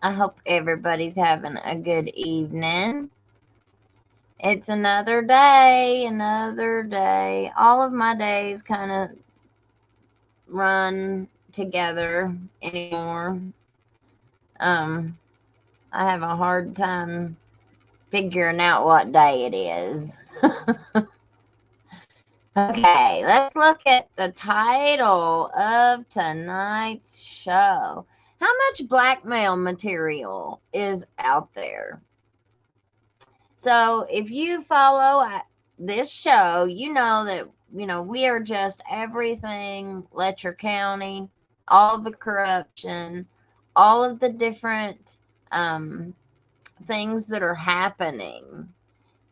I hope everybody's having a good evening. It's another day, another day. All of my days kind of run together anymore. Um, I have a hard time figuring out what day it is. Okay, let's look at the title of tonight's show. How much blackmail material is out there? So, if you follow this show, you know that, we are just everything Letcher County, all the corruption, all of the different um, things that are happening.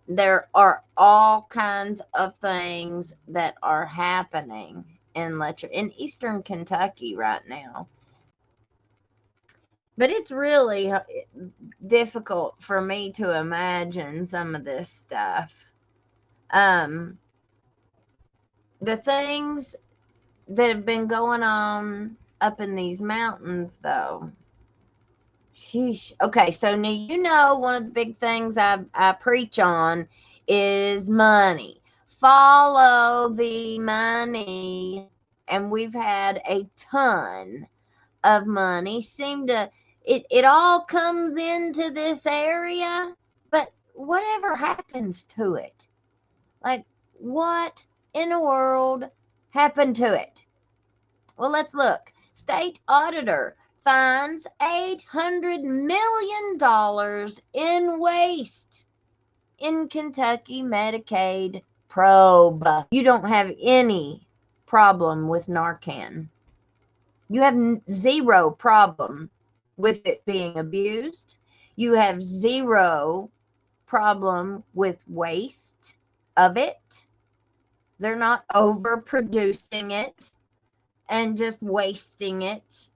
There are all kinds of things that are happening in Eastern Kentucky right now. But it's really difficult for me to imagine some of this stuff. Um, the things that have been going on up in these mountains, though. Sheesh. Okay, so now one of the big things I preach on is money. Follow the money. And we've had a ton of money. It all comes into this area, but whatever happens to it? Like, what in the world happened to it? Well, let's look. State auditor finds $800 million in waste in Kentucky Medicaid probe. You don't have any problem with Narcan. You have zero problem with it being abused. You have zero problem with waste of it. They're not overproducing it and just wasting it.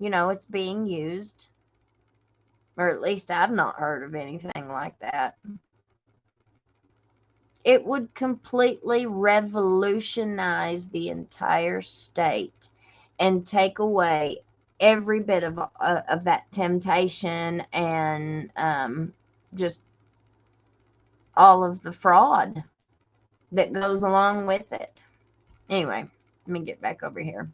It's being used. Or at least I've not heard of anything like that. It would completely revolutionize the entire state and take away every bit of that temptation and just all of the fraud that goes along with it. Anyway, let me get back over here.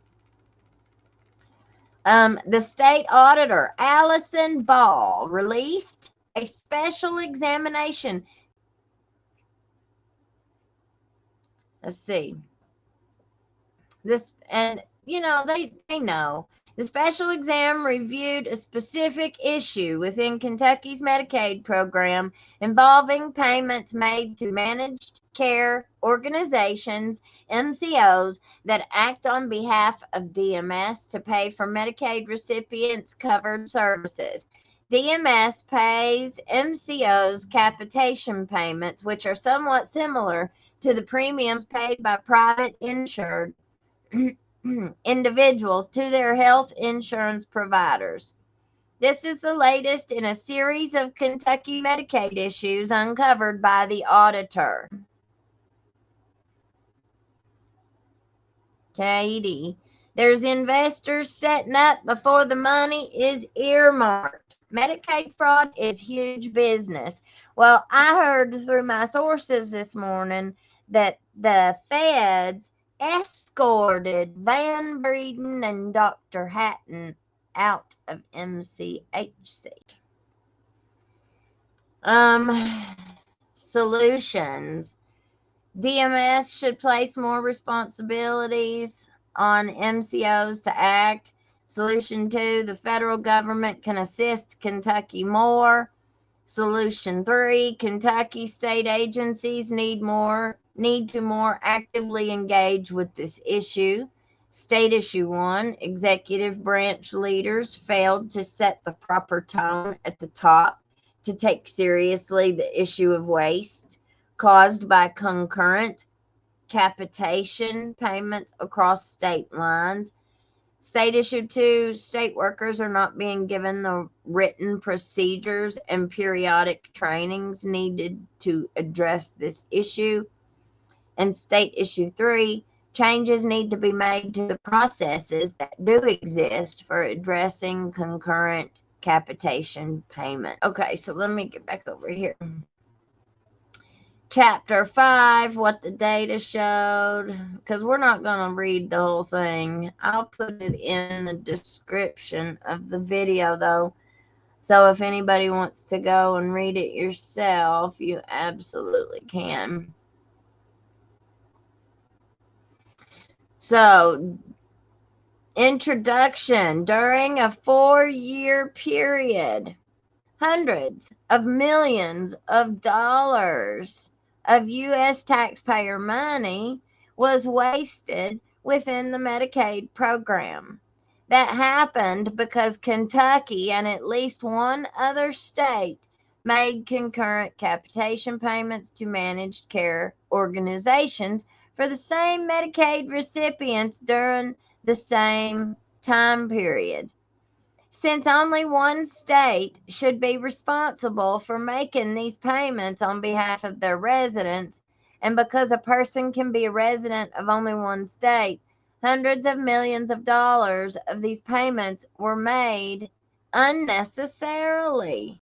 The state auditor, Allison Ball, released a special examination. Let's see. This, and they know. The special exam reviewed a specific issue within Kentucky's Medicaid program involving payments made to managed care organizations, MCOs, that act on behalf of DMS to pay for Medicaid recipients' covered services. DMS pays MCOs capitation payments, which are somewhat similar to the premiums paid by private insured individuals to their health insurance providers. This is the latest in a series of Kentucky Medicaid issues uncovered by the auditor. Katie, there's investors setting up before the money is earmarked. Medicaid fraud is huge business. Well, I heard through my sources this morning that the feds escorted Van Breeden and Dr. Hatton out of MCHC. Solutions. DMS should place more responsibilities on MCOs to act. Solution 2, the federal government can assist Kentucky more. Solution 3, Kentucky state agencies need to more actively engage with this issue. State issue 1, executive branch leaders failed to set the proper tone at the top to take seriously the issue of waste caused by concurrent capitation payments across state lines. State issue 2, state workers are not being given the written procedures and periodic trainings needed to address this issue. And state issue 3, changes need to be made to the processes that do exist for addressing concurrent capitation payment. Okay, so let me get back over here. Chapter 5, what the data showed, because we're not going to read the whole thing. I'll put it in the description of the video, though. So if anybody wants to go and read it yourself, you absolutely can. So, introduction. During a 4-year period, hundreds of millions of dollars of U.S. taxpayer money was wasted within the Medicaid program. That happened because Kentucky and at least one other state made concurrent capitation payments to managed care organizations for the same Medicaid recipients during the same time period. Since only one state should be responsible for making these payments on behalf of their residents, and because a person can be a resident of only one state, hundreds of millions of dollars of these payments were made unnecessarily.